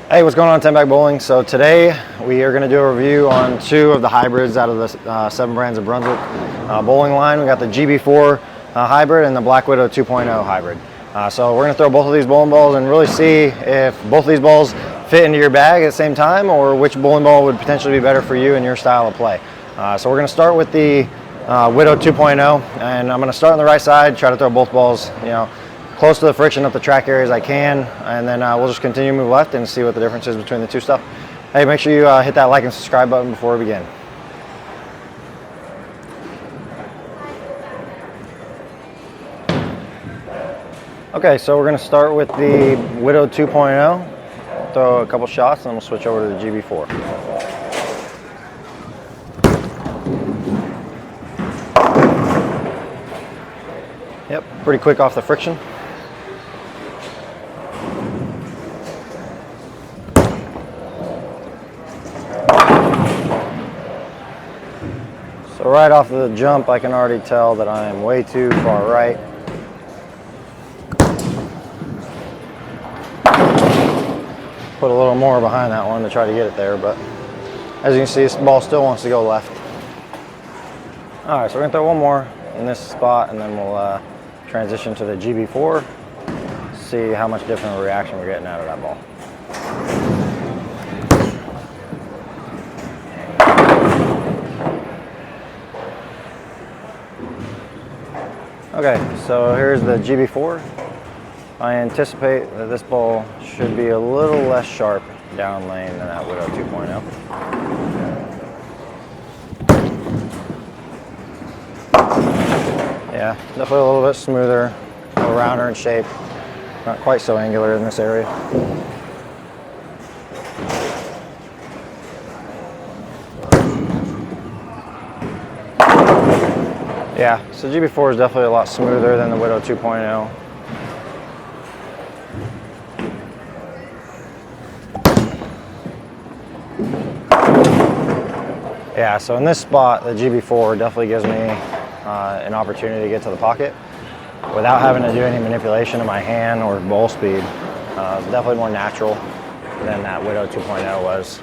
Hey, what's going on, 10 Bag Bowling? So today we are going to do a review on two of the hybrids out of the 7 brands of Brunswick bowling line. We got the GB4 hybrid and the Black Widow 2.0 hybrid. So we're going to throw both of these bowling balls and really see if both of these balls fit into your bag at the same time, or which bowling ball would potentially be better for you and your style of play. So we're going to start with the Widow 2.0, and I'm going to start on the right side, try to throw both balls, close to the friction up the track area as I can, and then we'll just continue to move left and see what the difference is between the two stuff. Hey, make sure you hit that like and subscribe button before we begin. Okay, so we're going to start with the Widow 2.0. Throw a couple shots, and then we'll switch over to the GB4. Yep, pretty quick off the friction. So right off the jump, I can already tell that I am way too far right. Put a little more behind that one to try to get it there, but as you can see, this ball still wants to go left. All right, so we're gonna throw one more in this spot, and then we'll transition to the GB4, see how much different of a reaction we're getting out of that ball. Okay, so here's the GB4. I anticipate that this ball should be a little less sharp down lane than that Widow 2.0. Yeah, definitely a little bit smoother, a little rounder in shape. Not quite so angular in this area. Yeah, so GB4 is definitely a lot smoother than the Widow 2.0. Yeah, so in this spot, the GB4 definitely gives me an opportunity to get to the pocket without having to do any manipulation of my hand or bowl speed. It's definitely more natural than that Widow 2.0 was.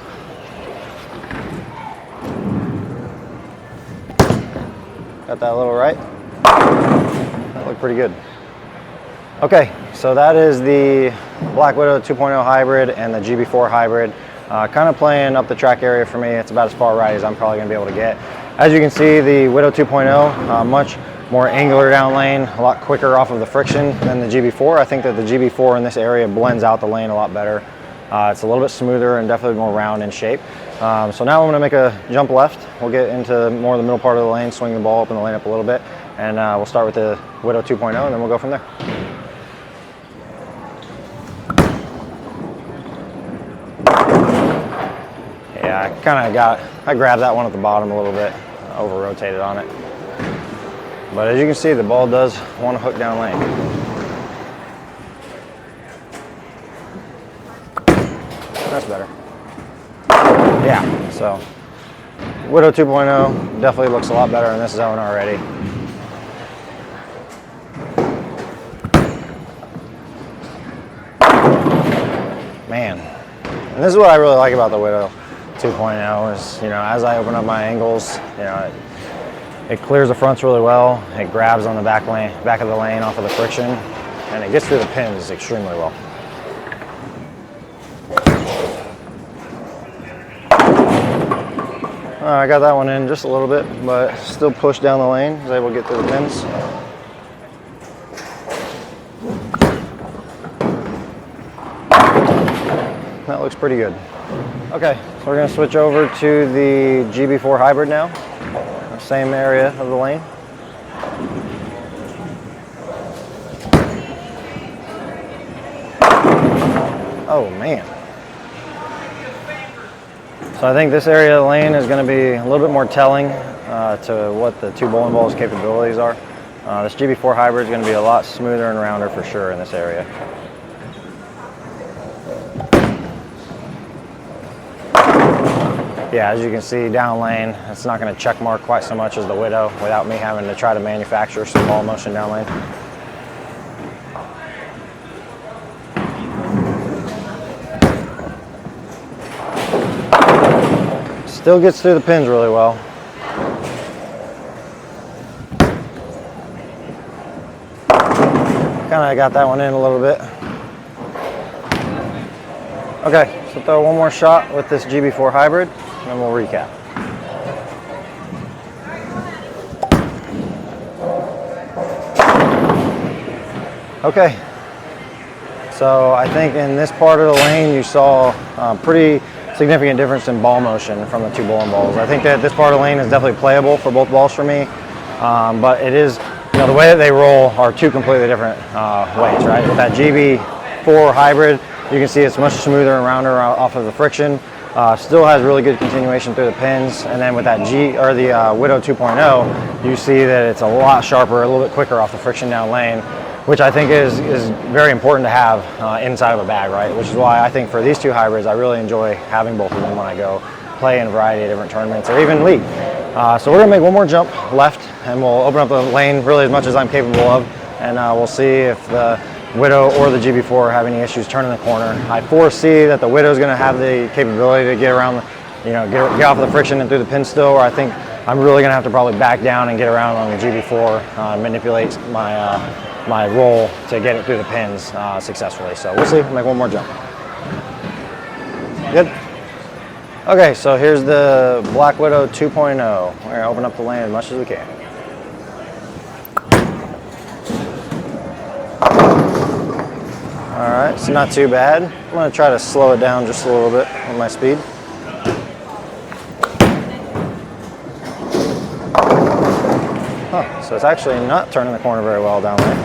Got that a little right. That looked pretty good. Okay, so that is the Black Widow 2.0 hybrid and the GB4 hybrid. Kind of playing up the track area for me. It's about as far right as I'm probably going to be able to get. As you can see, the Widow 2.0, much more angular down lane, a lot quicker off of the friction than the GB4. I think that the GB4 in this area blends out the lane a lot better. It's a little bit smoother and definitely more round in shape. So now I'm going to make a jump left. We'll get into more of the middle part of the lane, swing the ball up in the lane up a little bit, and we'll start with the Widow 2.0, and then we'll go from there. Yeah, I grabbed that one at the bottom a little bit, over-rotated on it. But as you can see, the ball does want to hook down lane. That's better. Yeah, so Widow 2.0 definitely looks a lot better in this zone already. Man, and this is what I really like about the Widow 2.0 is, as I open up my angles, it clears the fronts really well. It grabs on the back of the lane off of the friction, and it gets through the pins extremely well. I got that one in just a little bit, but still pushed down the lane. I was able to get through the pins. That looks pretty good. Okay, so we're going to switch over to the GB4 hybrid now. Same area of the lane. Oh man. So I think this area of the lane is going to be a little bit more telling to what the two bowling balls' capabilities are. This GB4 hybrid is going to be a lot smoother and rounder for sure in this area. Yeah, as you can see down lane, it's not going to check mark quite so much as the Widow without me having to try to manufacture some ball motion down lane. Still gets through the pins really well. Kind of got that one in a little bit. Okay, so throw one more shot with this GB4 hybrid, and then we'll recap. Okay, so I think in this part of the lane you saw a pretty significant difference in ball motion from the two bowling balls. I think that this part of the lane is definitely playable for both balls for me, but it is, the way that they roll are two completely different ways, right? With that GB4 hybrid, you can see it's much smoother and rounder off of the friction. Still has really good continuation through the pins, and then with that the Widow 2.0, you see that it's a lot sharper, a little bit quicker off the friction down lane, which I think is very important to have inside of a bag, right? Which is why I think for these two hybrids, I really enjoy having both of them when I go play in a variety of different tournaments or even league. So we're gonna make one more jump left, and we'll open up the lane really as much as I'm capable of, and we'll see if the Widow or the GB4 have any issues turning the corner. I foresee that the Widow is gonna have the capability to get around, get off of the friction and through the pin still, or I think I'm really gonna have to probably back down and get around on the GB4, manipulate my roll to get it through the pins successfully. So we'll see, we'll make one more jump. Good? Okay, so here's the Black Widow 2.0. We're gonna open up the lane as much as we can. All right, it's not too bad. I'm gonna try to slow it down just a little bit with my speed. Huh, so it's actually not turning the corner very well down there.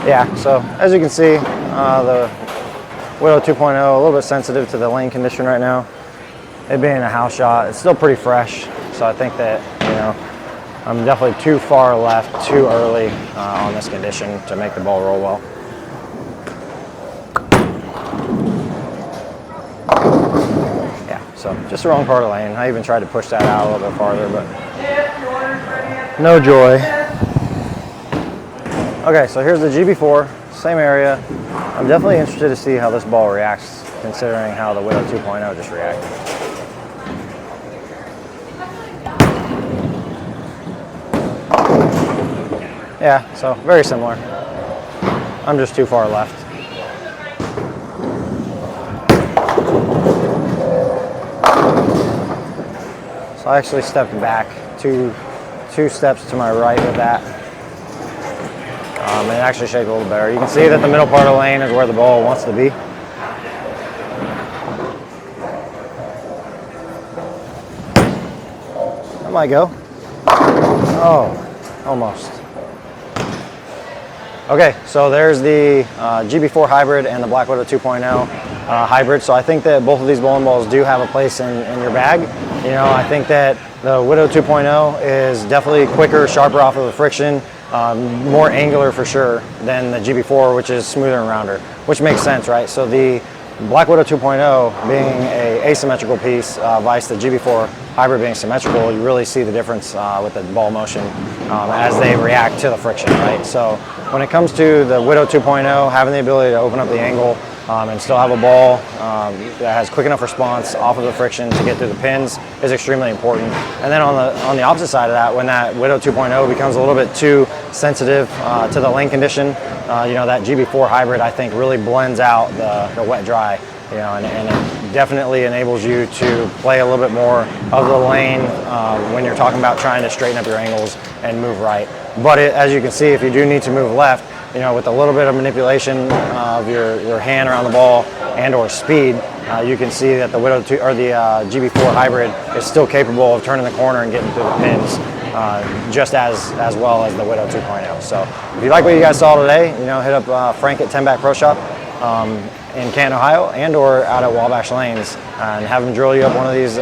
Yeah, so as you can see, the Widow 2.0, a little bit sensitive to the lane condition right now. It being a house shot, it's still pretty fresh, so I think that, I'm definitely too far left, too early on this condition to make the ball roll well. Yeah, so just the wrong part of the lane. I even tried to push that out a little bit farther, but no joy. Okay, so here's the GB4, same area. I'm definitely interested to see how this ball reacts, considering how the Widow 2.0 just reacted. Yeah, so very similar. I'm just too far left. So I actually stepped back two steps to my right with that. It actually shaped a little better. You can see that the middle part of the lane is where the ball wants to be. That might go. Oh, almost. Okay, so there's the GB4 hybrid and the Black Widow 2.0 hybrid. So I think that both of these bowling balls do have a place in your bag. I think that the Widow 2.0 is definitely quicker, sharper off of the friction, more angular for sure than the GB4, which is smoother and rounder, which makes sense, right? So the Black Widow 2.0 being an asymmetrical piece, vice the GB4 hybrid being symmetrical, you really see the difference with the ball motion as they react to the friction, right? So when it comes to the Widow 2.0, having the ability to open up the angle and still have a ball that has quick enough response off of the friction to get through the pins is extremely important. And then on the opposite side of that, when that Widow 2.0 becomes a little bit too sensitive to the lane condition, that GB4 hybrid I think really blends out the wet-dry, and it definitely enables you to play a little bit more of the lane when you're talking about trying to straighten up your angles and move right. But as you can see, if you do need to move left, with a little bit of manipulation of your hand around the ball and or speed, you can see that the Widow 2 or the GB4 hybrid is still capable of turning the corner and getting through the pins just as well as the Widow 2.0. So if you like what you guys saw today, hit up Frank at 10 Back Pro Shop in Canton, Ohio, and or out at Wabash Lanes, and have him drill you up one of these,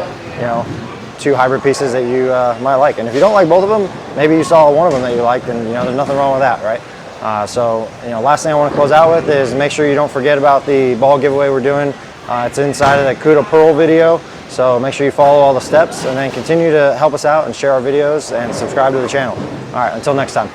two hybrid pieces that you might like. And if you don't like both of them, maybe you saw one of them that you liked, and there's nothing wrong with that, right? So last thing I want to close out with is make sure you don't forget about the ball giveaway we're doing. It's inside of the Kudo Pearl video, so make sure you follow all the steps and then continue to help us out and share our videos and subscribe to the channel. All right, until next time.